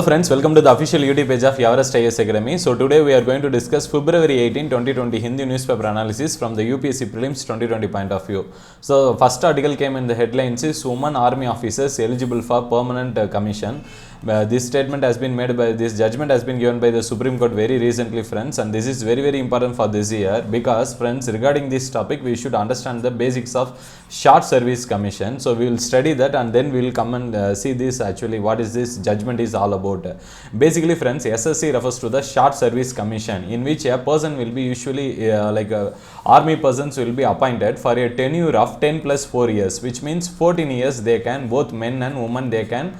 Hello friends, welcome to the official YouTube page of Everest IAS Academy. So today we are going to discuss February 18, 2020 Hindi newspaper analysis from the UPSC Prelims 2020 point of view. So first article came in the headlines is Women Army Officers eligible for permanent commission. This statement has been made by, this judgment has been given by the Supreme Court very recently, friends, and this is very important for this year because, friends, regarding this topic we should understand the basics of short service commission. So we will study that and then we will come and see this actually what is this judgment is all about. Basically, friends, SSC refers to the short service commission in which a person will be usually army persons will be appointed for a tenure of 10 plus 4 years, which means 14 years they can, both men and women, they can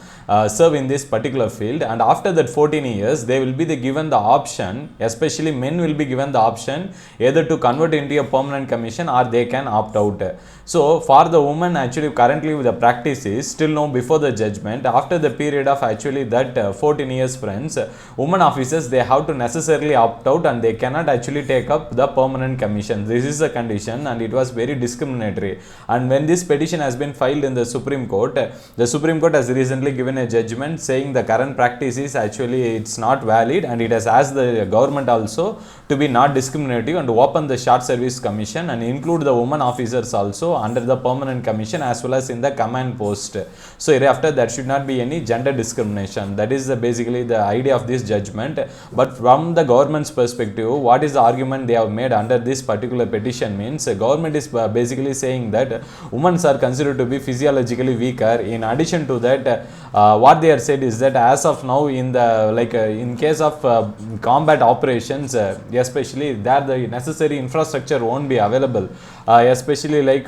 serve in this particular field, and after that 14 years they will be given the option, especially men will be given the option either to convert into a permanent commission or they can opt out. So for the women, actually currently the practice is still now before the judgment, after the period of actually that 14 years, friends, women officers, they have to necessarily opt out and they cannot actually take up the permanent commission. This is a condition and it was very discriminatory. And when this petition has been filed in the Supreme Court, the Supreme Court has recently given a judgment saying the current practice is actually it's not valid, and it has asked the government also to be not discriminative and open the short service commission and include the women officers also under the permanent commission as well as in the command post. So hereafter there should not be any gender discrimination. That is basically the idea of this judgment. But from the government's perspective, what is the argument they have made under this particular petition means government is basically saying that women are considered to be physiologically weaker. In addition to that, what they are said is that as of now in the in case of combat operations, especially that the necessary infrastructure won't be available, especially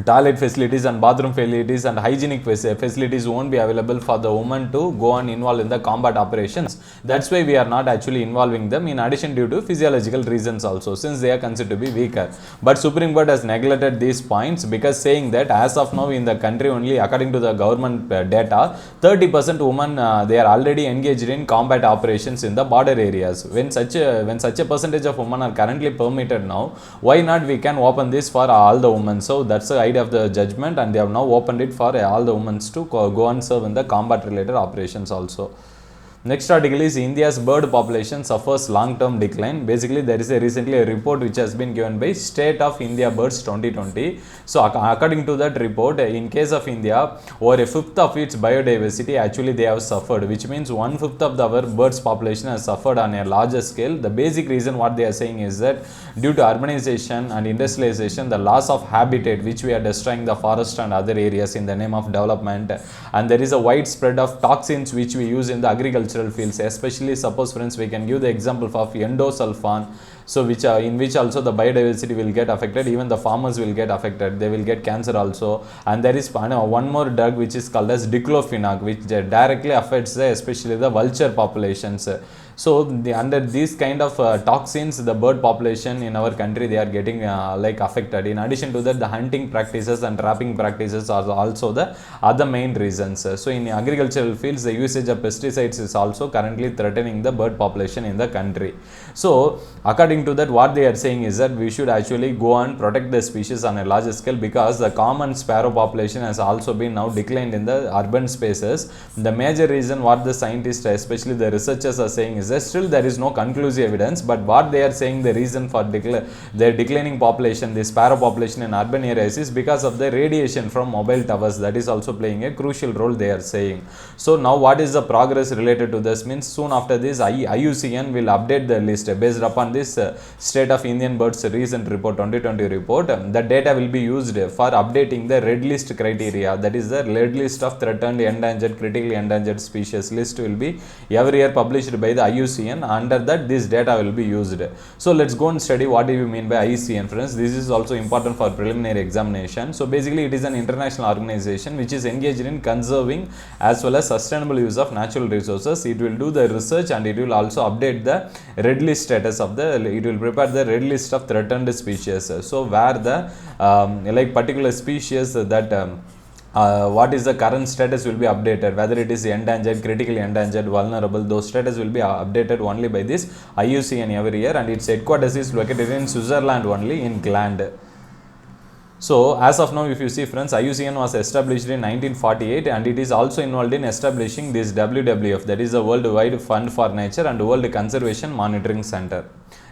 toilet facilities and bathroom facilities and hygienic facilities won't be available for the women to go and involve in the combat operations. That's why we are not actually involving them, in addition due to physiological reasons also, since they are considered to be weaker. But Supreme Court has neglected these points because saying that as of now in the country only, according to the government data, 30% women they are already engaged in combat operations in the border areas. When such a percentage of women are currently permitted now, why not we can open this for all the women? So that's the idea of the judgment, and they have now opened it for all the women to go and serve in the combat related operations also. Next article is India's bird population suffers long-term decline. Basically, there is recently a report which has been given by State of India Birds 2020. So, according to that report, in case of India, over a fifth of its biodiversity actually they have suffered, which means 1/5 of our birds population has suffered on a larger scale. The basic reason what they are saying is that due to urbanization and industrialization, the loss of habitat, which we are destroying the forest and other areas in the name of development, and there is a widespread of toxins which we use in the agricultural fields, especially suppose, friends, we can give the example of endosulfan, so which in which also the biodiversity will get affected, even the farmers will get affected, they will get cancer also. And there is one more drug which is called as diclofenac, which directly affects especially the vulture populations. So under these kind of toxins, the bird population in our country, they are getting affected. In addition to that, the hunting practices and trapping practices are also the other main reasons. So in agricultural fields, the usage of pesticides is also currently threatening the bird population in the country. So according to that, what they are saying is that we should actually go and protect the species on a larger scale, because the common sparrow population has also been now declined in the urban spaces. The major reason what the scientists, especially the researchers, are saying is that still there is no conclusive evidence, but what they are saying the reason for their declining population, the sparrow population in urban areas, is because of the radiation from mobile towers. That is also playing a crucial role, they are saying. So now what is the progress related to this means soon after this IUCN will update the list based upon this State of Indian Birds recent report 2020 report. The data will be used for updating the red list criteria, that is the red list of threatened, endangered, critically endangered species list will be every year published by the IUCN. Under that this data will be used. So let's go and study what do you mean by IUCN, friends. This is also important for preliminary examination. So basically it is an international organization which is engaged in conserving as well as sustainable use of natural resources. It will do the research and it will also update the red list status of it will prepare the red list of threatened species. So where the particular species that what is the current status will be updated, whether it is endangered, critically endangered, vulnerable, those status will be updated only by this IUCN every year, and its headquarters is located in Switzerland only, in Gland. So as of now, if you see friends, IUCN was established in 1948 and it is also involved in establishing this WWF, that is the World Wide Fund for Nature and World Conservation Monitoring Center.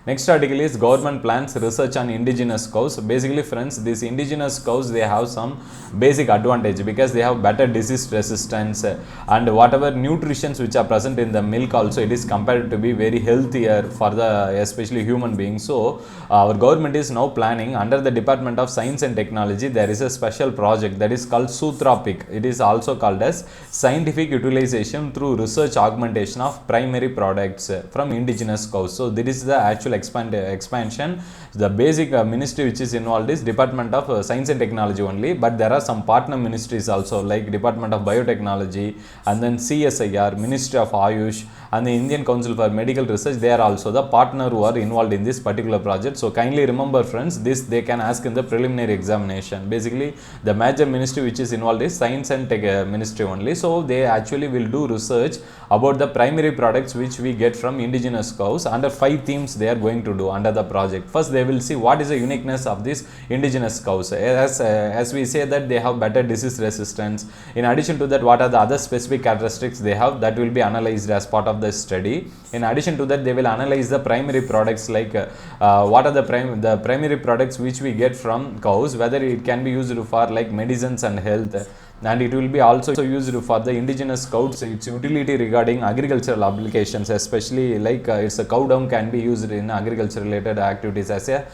Next article is government plans research on indigenous cows. Basically friends, these indigenous cows, they have some basic advantage because they have better disease resistance and whatever nutritions which are present in the milk also, it is compared to be very healthier for the especially human beings. So our government is now planning under the Department of Science and Technology, there is a special project that is called Sutrapic. It is also called as scientific utilization through research augmentation of primary products from indigenous cows. So this is the actual expansion. The basic ministry which is involved is Department of Science and Technology only, but there are some partner ministries also like Department of Biotechnology and then CSIR, Ministry of Ayush and the Indian Council for Medical Research. They are also the partner who are involved in this particular project. So kindly remember friends, this they can ask in the preliminary examination. Basically the major ministry which is involved is Science and Tech Ministry only. So they actually will do research about the primary products which we get from indigenous cows. Under 5 themes they are going to do under the project. First they will see what is the uniqueness of these indigenous cows. As we say that they have better disease resistance. In addition to that, what are the other specific characteristics they have, that will be analyzed as part of the study. In addition to that, they will analyze the primary products like what are the primary products which we get from cows, whether it can be used for like medicines and health, and it will be also used for the indigenous cows, its utility regarding agricultural applications, especially like it's a cow dung can be used in agriculture related activities as a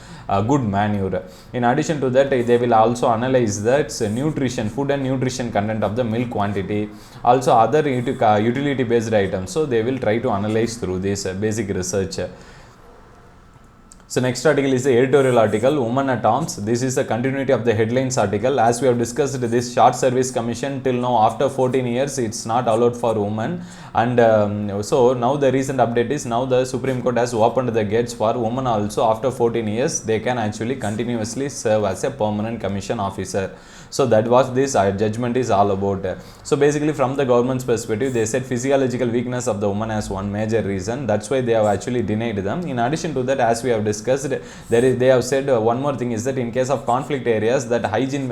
good manure. In addition to that, they will also analyze that nutrition, food and nutrition content of the milk quantity, also other utility based items. So they will try to analyze through this basic research. So next article is the editorial article, Women at Arms. This is a continuity of the headlines article. As we have discussed, this short service commission till now after 14 years it's not allowed for women, and so now the recent update is now the Supreme Court has opened the gates for women also. After 14 years they can actually continuously serve as a permanent commission officer. So that was this judgment is all about. So basically from the government's perspective, they said physiological weakness of the woman as one major reason. That's why they have actually denied them. In addition to that, as we have discussed, they have said one more thing is that in case of conflict areas, that hygiene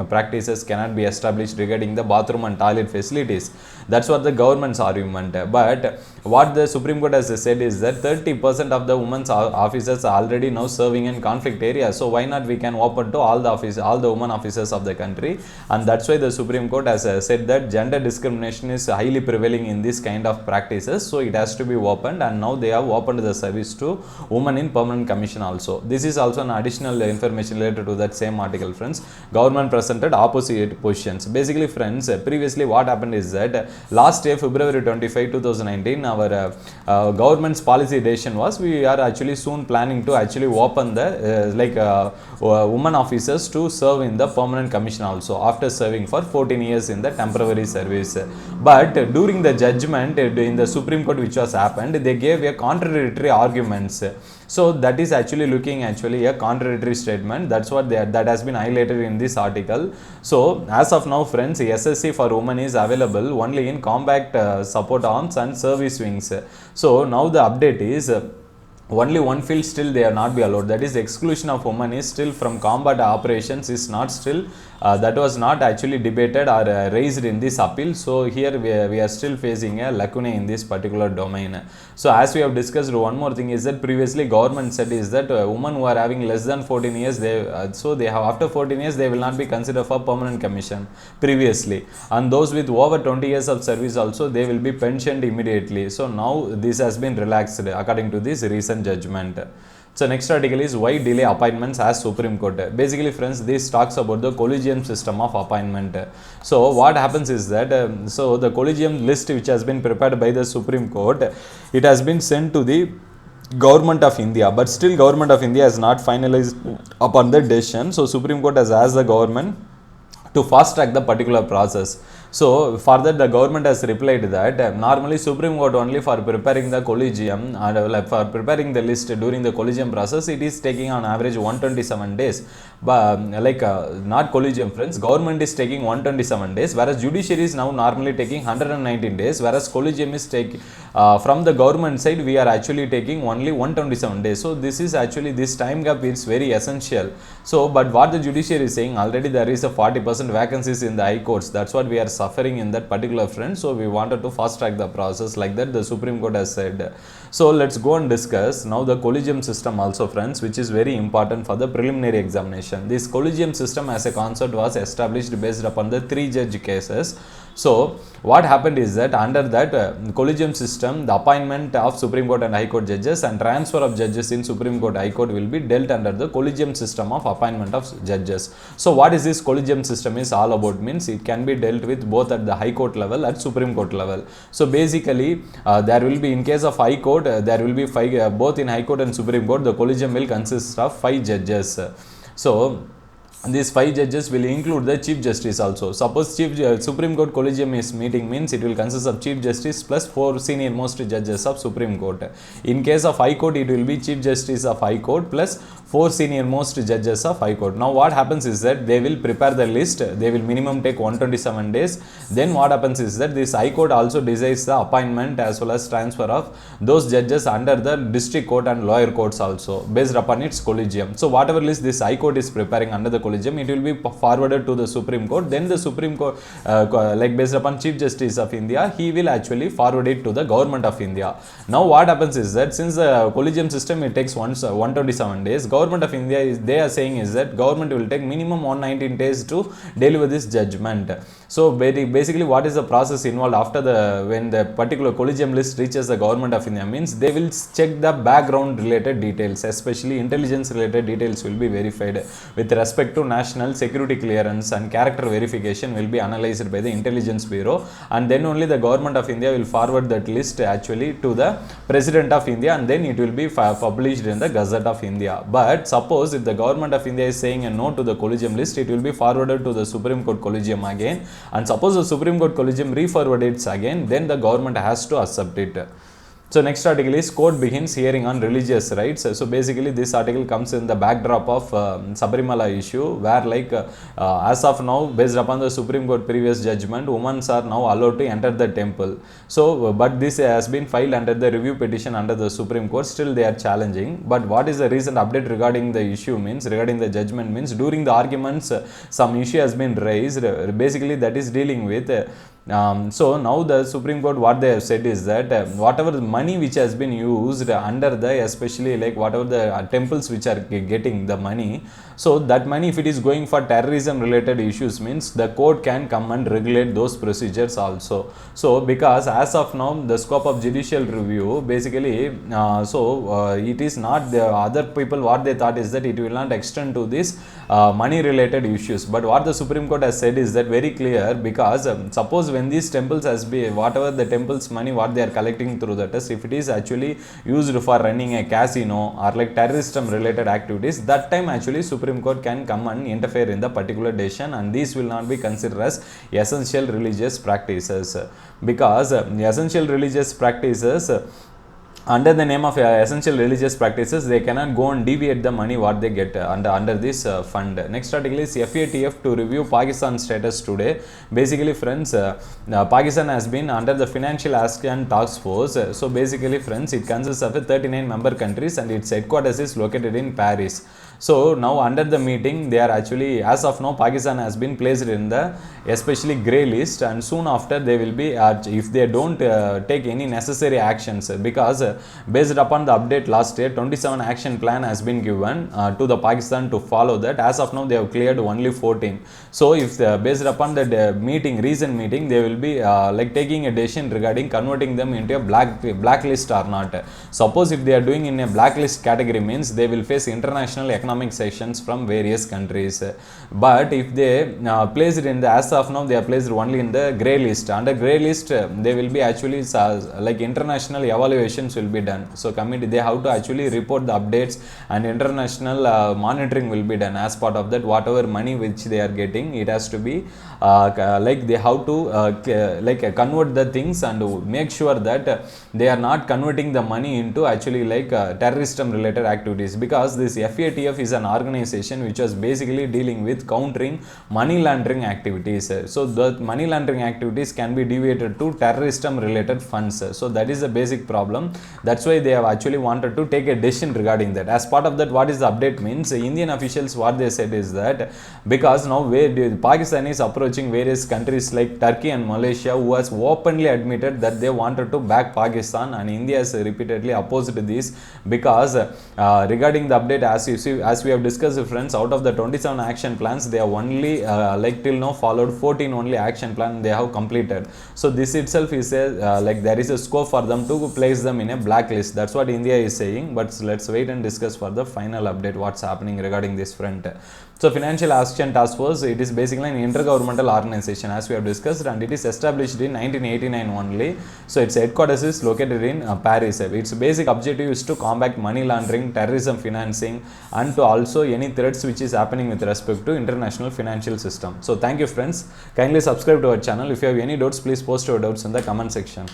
practices cannot be established regarding the bathroom and toilet facilities. That's what the government's argument. But what the Supreme Court has said is that 30% of the women's officers are already now serving in conflict areas. So why not we can open to all the women officers of the country? And that's why the Supreme Court has said that gender discrimination is highly prevailing in this kind of practices. So it has to be opened, and now they have opened the service to women in permanent commission also. This is also an additional information related to that same article, friends. Government presented opposite positions. Basically, friends, previously what happened is that last year, February 25, 2019, our government's policy decision was we are actually soon planning to actually open the women officers to serve in the permanent commission also after serving for 14 years in the temporary service. But during the judgment in the Supreme Court which was happened, they gave a contradictory arguments. So that is actually looking actually a contradictory statement. That's what that has been highlighted in this article. So as of now, friends, SSC for women is available only in combat support arms and service wings. So now the update is only one field still they are not be allowed, that is exclusion of women is still from combat operations is not still that was not actually debated or raised in this appeal. So here we are still facing a lacuna in this particular domain. So as we have discussed, one more thing is that previously government said is that women who are having less than 14 years, they have after 14 years they will not be considered for permanent commission previously, and those with over 20 years of service also they will be pensioned immediately. So now this has been relaxed according to this recent judgment. So next article is why delay appointments as Supreme Court. Basically, friends, this talks about the collegium system of appointment. So what happens is that so the collegium list which has been prepared by the Supreme Court, it has been sent to the Government of India, but still Government of India has not finalized upon the decision. So Supreme Court has asked the government to fast track the particular process. So for that the government has replied that normally Supreme Court only for preparing the collegium and for preparing the list during the collegium process, it is taking on average 127 days. But not collegium friends, government is taking 127 days, whereas judiciary is now normally taking 119 days, whereas collegium is taking from the government side we are actually taking only 127 days. So this is actually, this time gap is very essential. So but what the judiciary is saying, already there is a 40% vacancies in the high courts, that's what we are suffering in that particular front. So we wanted to fast track the process, like that the Supreme Court has said. So let's go and discuss now the collegium system also friends, which is very important for the preliminary examination. This collegium system as a concept was established based upon the 3 judge cases. So what happened is that under that collegium system, the appointment of Supreme Court and High Court judges and transfer of judges in Supreme Court, High Court will be dealt under the collegium system of appointment of judges. So what is this collegium system is all about means, it can be dealt with both at the High Court level, at Supreme Court level. So basically there will be, in case of High Court, there will be 5, both in High Court and Supreme Court, the collegium will consist of 5 judges. So these 5 judges will include the Chief Justice also. Suppose Supreme Court collegium is meeting means, it will consist of Chief Justice plus 4 senior most judges of Supreme Court. In case of High Court, it will be Chief Justice of High Court plus 4 senior most judges of High Court. Now what happens is that they will prepare the list, they will minimum take 127 days. Then what happens is that this High Court also decides the appointment as well as transfer of those judges under the district court and lower courts also, based upon its collegium. So whatever list this High Court is preparing under the collegium, it will be forwarded to the Supreme Court. Then the Supreme Court, like based upon Chief Justice of India, he will actually forward it to the government of India. Now what happens is that since the collegium system, it takes 127 days, government of India is, they are saying is that government will take minimum 119 days to deliver this judgment. So basically what is the process involved after the, when the particular collegium list reaches the government of India means, they will check the background related details, especially intelligence related details will be verified with respect to national security clearance, and character verification will be analyzed by the Intelligence Bureau, and then only the government of India will forward that list actually to the President of India, and then it will be published in the Gazette of India. But suppose if the government of India is saying a no to the collegium list, it will be forwarded to the Supreme Court collegium again, and suppose the Supreme Court collegium re-forwards it again, then the government has to accept it. So next article is court begins hearing on religious rights. So basically this article comes in the backdrop of Sabarimala issue, where like as of now, based upon the Supreme Court previous judgment, women are now allowed to enter the temple. So but this has been filed under the review petition under the Supreme Court, still they are challenging. But what is the recent update regarding the issue means, regarding the judgment means, during the arguments some issue has been raised, basically that is dealing with so now the Supreme Court, what they have said is that whatever the money which has been used under the, especially like whatever the temples which are getting the money, so that money, if it is going for terrorism related issues means, the court can come and regulate those procedures also. So because as of now the scope of judicial review basically it is not, the other people what they thought is that it will not extend to this money related issues. But what the Supreme Court has said is that very clear, because suppose when these temples has been, whatever the temples money what they are collecting through the test, if it is actually used for running a casino or like terrorism related activities, that time actually Supreme Court can come and interfere in the particular decision, and these will not be considered as essential religious practices, because essential religious practices under the name of essential religious practices, they cannot go and deviate the money what they get under this fund. Next article is FATF to review Pakistan status today. Basically friends, Pakistan has been under the Financial Action Task Force. So basically friends, it consists of 39 member countries and its headquarters is located in Paris. So now under the meeting, they are actually, as of now, Pakistan has been placed in the especially grey list, and soon after they will be, if they don't take any necessary actions, because based upon the update last year, 27 action plan has been given to the Pakistan to follow that. As of now, they have cleared only 14. So if based upon the recent meeting, they will be like taking a decision regarding converting them into a blacklist or not. Suppose if they are doing in a blacklist category means, they will face international economic economic sections from various countries. But if they place it in the, as of now they are placed only in the grey list. Under grey list they will be actually like international evaluations will be done. So committee, they have to actually report the updates, and international monitoring will be done. As part of that, whatever money which they are getting, it has to be like they have to convert the things and make sure that they are not converting the money into actually like terrorism related activities, because this FATF is an organization which was basically dealing with countering money laundering activities. So the money laundering activities can be deviated to terrorism related funds. So that is the basic problem. That's why they have actually wanted to take a decision regarding that. As part of that, what is the update means, Indian officials, what they said is that because now where Pakistan is approaching various countries like Turkey and Malaysia, who has openly admitted that they wanted to back Pakistan, and India has repeatedly opposed this, because regarding the update, as you see, as we have discussed friends, out of the 27 action plans, they have only like till now followed 14 only action plan they have completed. So this itself is a like there is a scope for them to place them in a blacklist. That's what India is saying, but let's wait and discuss for the final update what's happening regarding this front. So Financial Action Task Force, it is basically an intergovernmental organization as we have discussed, and it is established in 1989 only. So its headquarters is located in Paris. Its basic objective is to combat money laundering, terrorism financing, and to also any threats which is happening with respect to international financial system. So thank you friends, kindly subscribe to our channel. If you have any doubts, please post your doubts in the comment section.